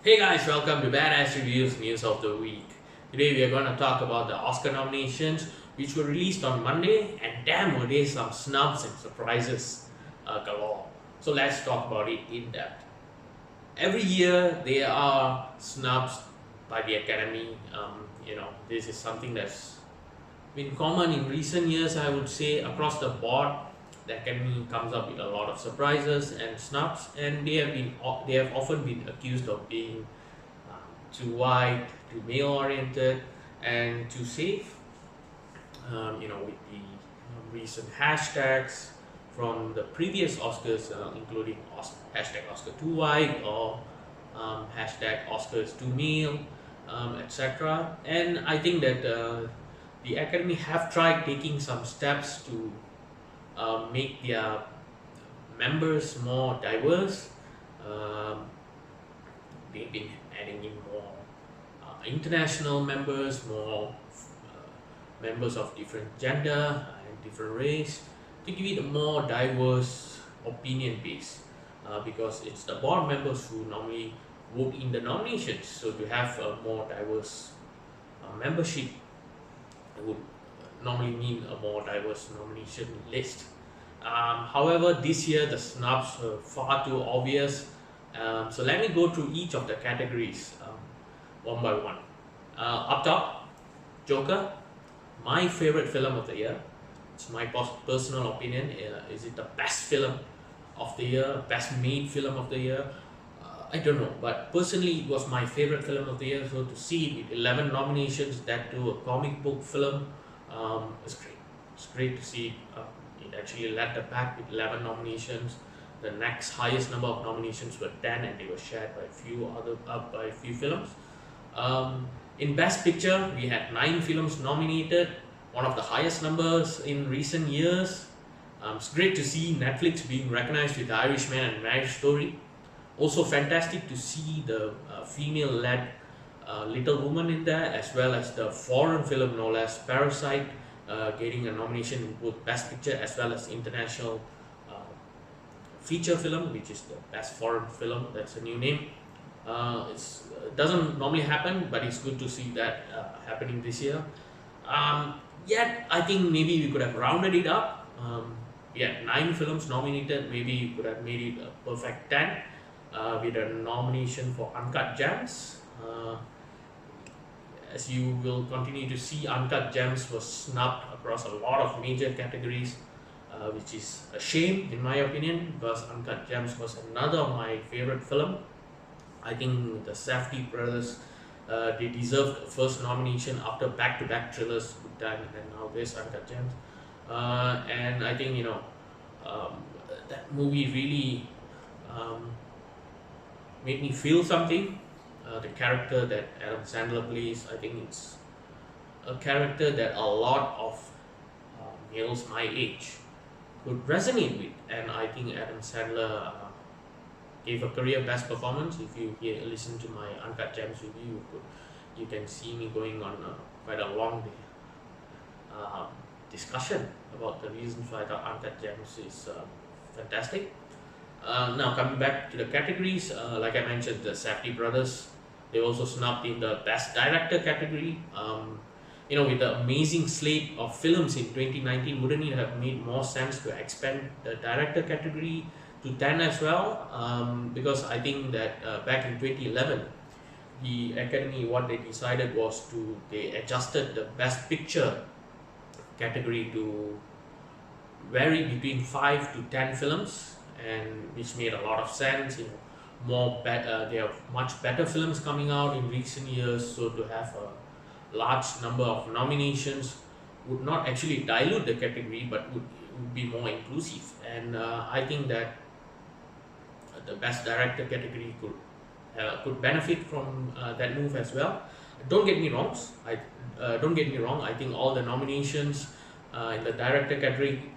Hey guys, welcome to Badass Reviews News of the Week. Today we are going to talk about the Oscar nominations which were released on Monday, and damn were they some snubs and surprises galore. So let's talk about it in depth. Every year there are snubs by the Academy. This is something that's been common in recent years, I would say, across the board. The Academy comes up with a lot of surprises and snubs, and they have often been accused of being too white, too male oriented, and too safe. With the recent hashtags from the previous Oscars, including hashtag Oscar too white or hashtag Oscars too male, etc. And I think that the Academy have tried taking some steps to make their members more diverse. They've been adding in more international members, more members of different gender and different race, to give it a more diverse opinion base, because it's the board members who normally vote in the nominations. So to have a more diverse membership would normally mean a more diverse nomination list. However, this year the snubs were far too obvious. So let me go through each of the categories one by one. Up top, Joker, my favorite film of the year. It's my personal opinion. Is it the best film of the year, best made film of the year? I don't know, but personally it was my favorite film of the year. So to see it with 11 nominations, that to a comic book film, is great. It's great to see it actually led the pack with 11 nominations. The next highest number of nominations were 10, and they were shared by a few films. In Best Picture, we had 9 films nominated, one of the highest numbers in recent years. It's great to see Netflix being recognized with The Irishman and Marriage Story. Also fantastic to see the female-led Little Woman in there, as well as the foreign film known as Parasite, getting a nomination in both Best Picture as well as International Feature Film, which is the Best Foreign Film. That's a new name. It doesn't normally happen, but it's good to see that happening this year. Yet I think maybe we could have rounded it up. We had 9 films nominated. Maybe we could have made it a perfect 10 with a nomination for Uncut Gems. As you will continue to see, Uncut Gems was snubbed across a lot of major categories, which is a shame in my opinion, because Uncut Gems was another of my favorite film. I think the Safdie brothers, they deserved the first nomination after back-to-back thrillers, Good Time, and now this Uncut Gems. And I think that movie really made me feel something. The character that Adam Sandler plays, I think it's a character that a lot of males my age could resonate with, and I think Adam Sandler gave a career best performance. If you listen to my Uncut Gems review, you can see me going on quite a long discussion about the reasons why the Uncut Gems is fantastic. Now coming back to the categories, like I mentioned, the Safdie brothers, they also snubbed in the Best Director category. With the amazing slate of films in 2019, wouldn't it have made more sense to expand the Director category to 10 as well? Because I think that back in 2011, the Academy, what they decided was they adjusted the Best Picture category to vary between 5 to 10 films, and which made a lot of sense. There are much better films coming out in recent years, so to have a large number of nominations would not actually dilute the category, but would be more inclusive. And I think that the Best Director category could benefit from that move as well. Don't get me wrong. I think all the nominations in the Director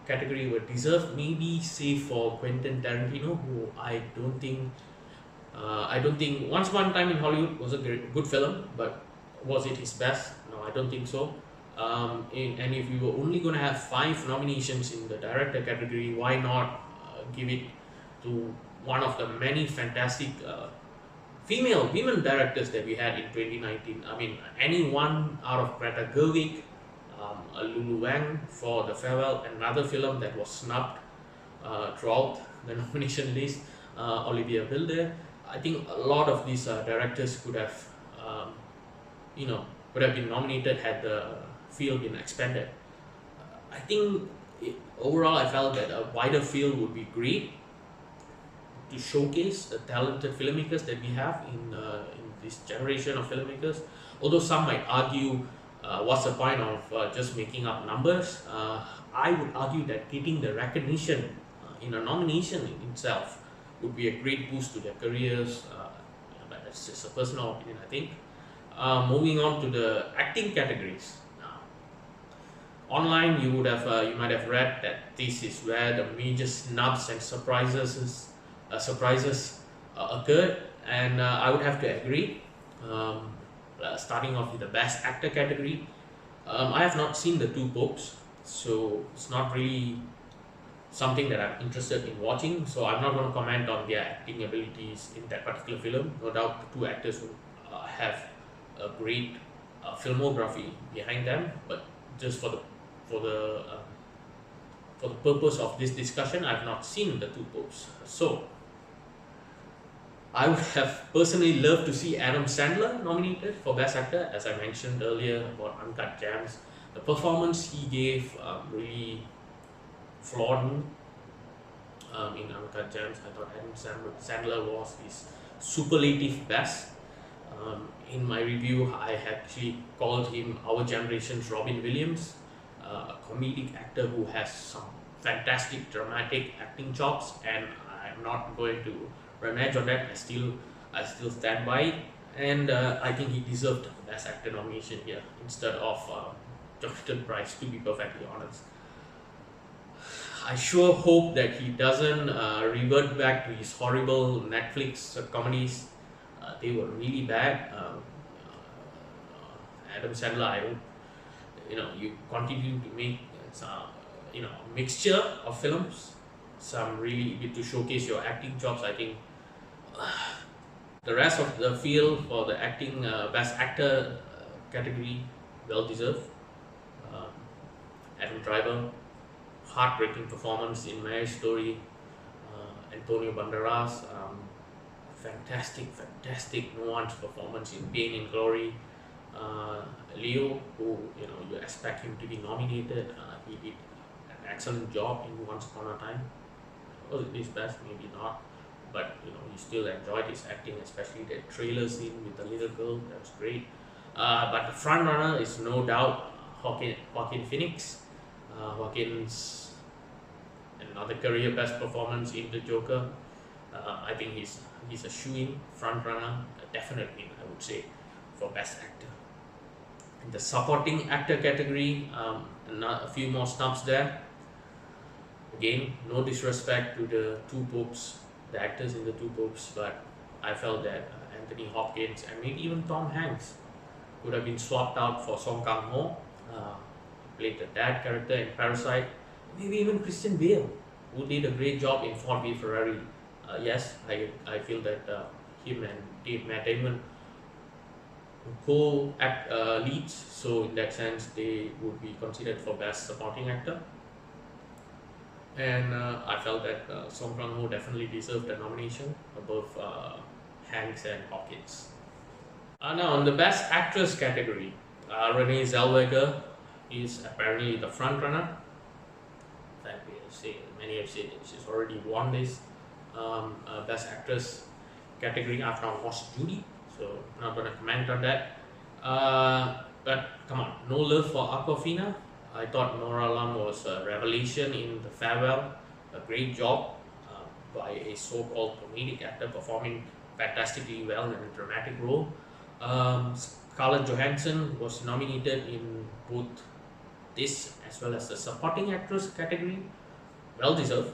category were deserved, maybe save for Quentin Tarantino, who I don't think Once Upon a Time in Hollywood was a good film, but was it his best? No, I don't think so. And if you were only going to have 5 nominations in the Director category, why not give it to one of the many fantastic women directors that we had in 2019. I mean, any one out of Greta Gerwig, Lulu Wang for The Farewell, another film that was snubbed throughout the nomination list, Olivia Wilde. I think a lot of these directors could have, um, you know, would have been nominated had the field been expanded. I think overall, I felt that a wider field would be great to showcase the talented filmmakers that we have in this generation of filmmakers. Although some might argue, what's the point of just making up numbers? I would argue that getting the recognition in a nomination in itself would be a great boost to their careers. But that's just a personal opinion, I think. Moving on to the acting categories. Online, you might have read that this is where the major snubs and surprises occurred, and I would have to agree. Starting off with the best actor category, I have not seen the two popes, so it's not really something that I'm interested in watching. So I'm not going to comment on their acting abilities in that particular film. No doubt, the two actors who have a great filmography behind them, but just for the purpose of this discussion, I've not seen the two popes. So I would have personally loved to see Adam Sandler nominated for Best Actor, as I mentioned earlier about Uncut Gems. The performance he gave really flawed me. In Uncut Gems, I thought Adam Sandler was his superlative best. In my review, I actually called him our generation's Robin Williams, a comedic actor who has some fantastic dramatic acting chops, and I'm not going to renege on that. I still stand by it, and I think he deserved the Best Actor nomination here instead of Jonathan Pryce, to be perfectly honest. I sure hope that he doesn't revert back to his horrible Netflix comedies. They were really bad. Adam Sandler, I hope you continue to make a mixture of films, some really bit to showcase your acting chops. I think the rest of the field for the acting best actor category, well deserved. Adam Driver, heartbreaking performance in Marriage Story. Antonio Banderas, fantastic nuanced performance in Pain and Glory. Leo, who you expect him to be nominated, he did an excellent job in Once Upon a Time. Was it his best? Maybe not, but you still enjoyed his acting, especially the trailer scene with the little girl. That was great. But the front runner is no doubt Joaquin Phoenix. Joaquin's another career best performance in The Joker. I think he's a shoo-in front runner, definitely I would say, for best actor. In the supporting actor category, a few more snubs there. Again, no disrespect to the two popes, the actors in the two popes, but I felt that Anthony Hopkins and maybe even Tom Hanks could have been swapped out for Song Kang-ho, played the dad character in Parasite. Maybe even Christian Bale, who did a great job in Ford v Ferrari. Yes, I feel that him and Matt Damon co-act leads, so in that sense they would be considered for best supporting actor. And I felt that Song Kang-ho definitely deserved a nomination above Hanks and Hopkins. Now on the best actress category, Renee Zellweger is apparently the front runner. In fact, many have said that she's already won this best actress category. I've not watched Judy, so I'm not going to comment on that. But come on, no love for Awkwafina. I thought Nora Lum was a revelation in The Farewell. A great job by a so-called comedic actor performing fantastically well in a dramatic role. Scarlett Johansson was nominated in both this as well as the supporting actress category. Well deserved.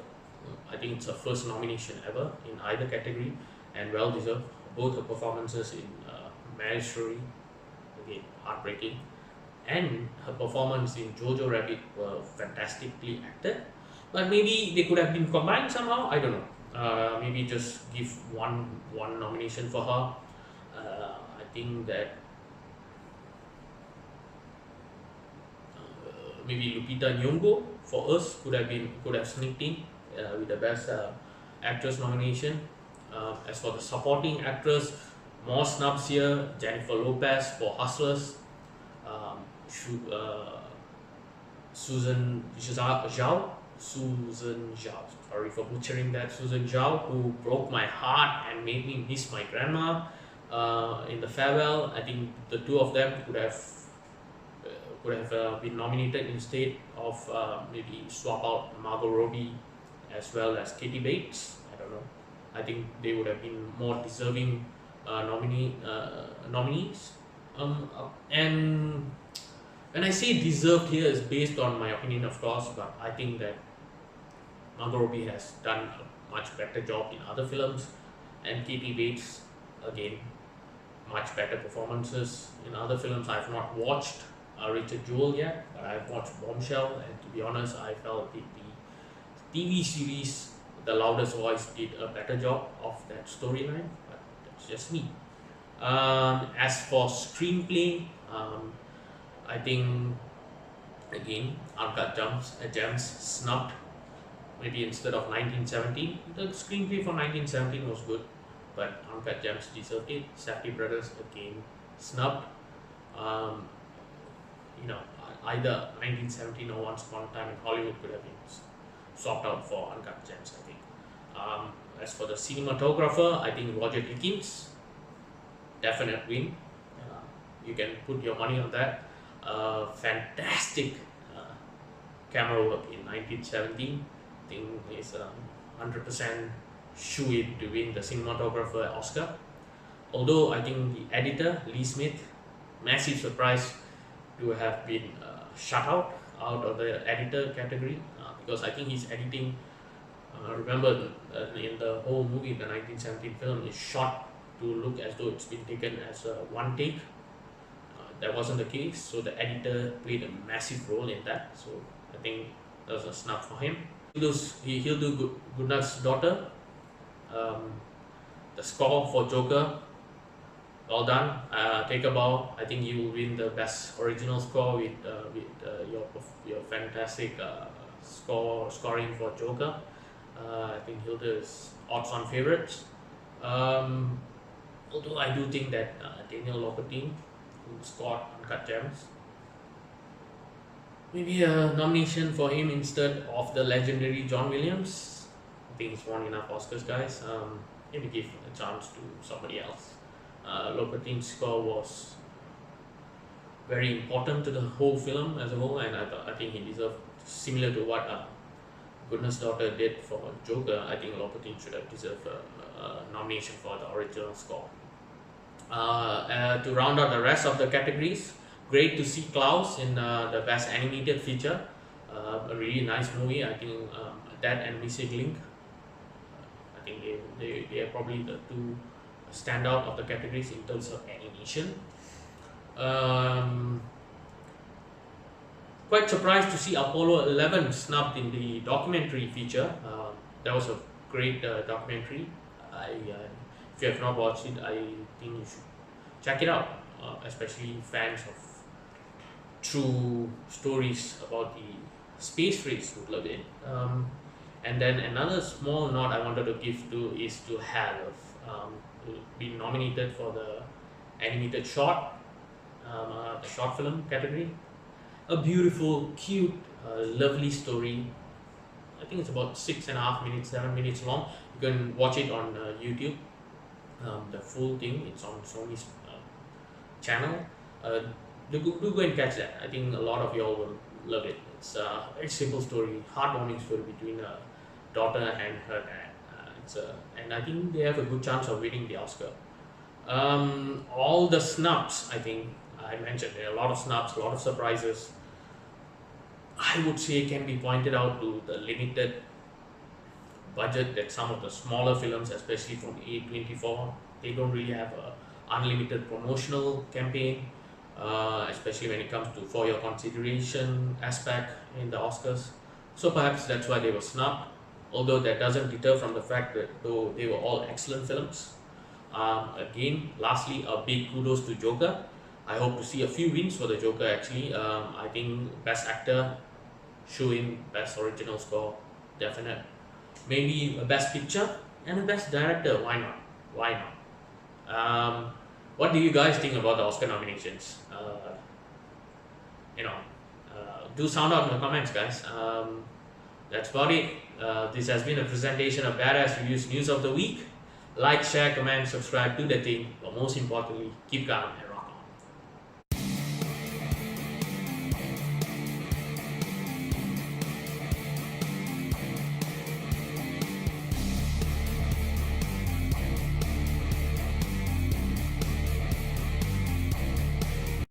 I think it's her first nomination ever in either category, and well deserved. Both her performances in Marriage Story, again heartbreaking, and her performance in Jojo Rabbit were fantastically acted. But maybe they could have been combined somehow. I don't know. Maybe just give one nomination for her. I think that maybe Lupita Nyong'o for us could have sneaked in with the best actress nomination. As for the supporting actress, more snubs here. Jennifer Lopez for Hustlers. Um, Susan Zhao. Susan Zhao. Sorry for butchering that. Susan Zhao, who broke my heart and made me miss my grandma in the farewell. I think the two of them could have been nominated instead of maybe swap out Margot Robbie as well as Katie Bates. I don't know. I think they would have been more deserving nominees. And when I say deserved here is based on my opinion, of course, but I think that Margot Robbie has done a much better job in other films, and Katie Bates, again, much better performances in other films. I've not watched Richard Jewell yet, but I've watched Bombshell, and to be honest, I felt the TV series The Loudest Voice did a better job of that storyline, but that's just me. As for screenplay, I think again Uncut Gems snubbed. Maybe instead of 1917, the screenplay for 1917 was good, but Uncut Gems deserved it. Safdie Brothers again snubbed. Um, either 1917 or Once Upon a Time in Hollywood could have been swapped out for Uncut Gems, I think. As for the cinematographer, I think Roger Deakins, definite win. You can put your money on that. Fantastic camera work in 1917. I think is 100% shoe-in to win the cinematographer Oscar. Although I think the editor, Lee Smith, massive surprise to have been shut out of the editor category because I think his editing, remember in the whole movie, the 1917 film is shot to look as though it's been taken as one take. That wasn't the case, so the editor played a massive role in that. So I think that was a snub for him. Hildur Guðnad's daughter. The score for Joker, well done. Take a bow. I think you will win the best original score with your fantastic scoring for Joker. I think Hildur is odds-on favorites. Although I do think that Daniel Lopatin, who scored Uncut Gems, maybe a nomination for him instead of the legendary John Williams. I think he's won enough Oscars, guys. Maybe give a chance to somebody else. Lopatin's score was very important to the whole film as a whole, and I think he deserved, similar to what Goodness Daughter did for Joker. I think Lopatin should have deserved a nomination for the original score. To round out the rest of the categories, great to see Klaus in the best animated feature. A really nice movie. I think that and Missing Link. I think they are probably the two standout of the categories in terms of animation. Quite surprised to see Apollo 11 snubbed in the documentary feature. That was a great documentary. If you have not watched it, I think you should check it out, especially fans of true stories about the space race would love it. And then another small nod I wanted to give to is to Have, who been nominated for the animated short, the short film category. A beautiful, cute, lovely story. I think it's about 6.5 minutes, 7 minutes long. You can watch it on YouTube. The full thing, it's on Sony's channel. Do go and catch that. I think a lot of y'all will love it. It's a very simple story, heartwarming story between a daughter and her dad. And I think they have a good chance of winning the Oscar. All the snubs, I think I mentioned, there are a lot of snubs, a lot of surprises. I would say can be pointed out to the limited budget that some of the smaller films, especially from A24, they don't really have a unlimited promotional campaign, especially when it comes to for your consideration aspect in the Oscars. So perhaps that's why they were snubbed, although that doesn't deter from the fact that though they were all excellent films. Again, lastly, a big kudos to Joker. I hope to see a few wins for the Joker actually. I think Best Actor, show him Best Original Score, definite. Maybe a Best Picture and a Best Director. Why not? Why not? What do you guys think about the Oscar nominations? You know, do sound out in the comments, guys. That's about it. This has been a presentation of Badass Reviews News of the Week. Like, share, comment, subscribe, do the thing, but most importantly, keep calm.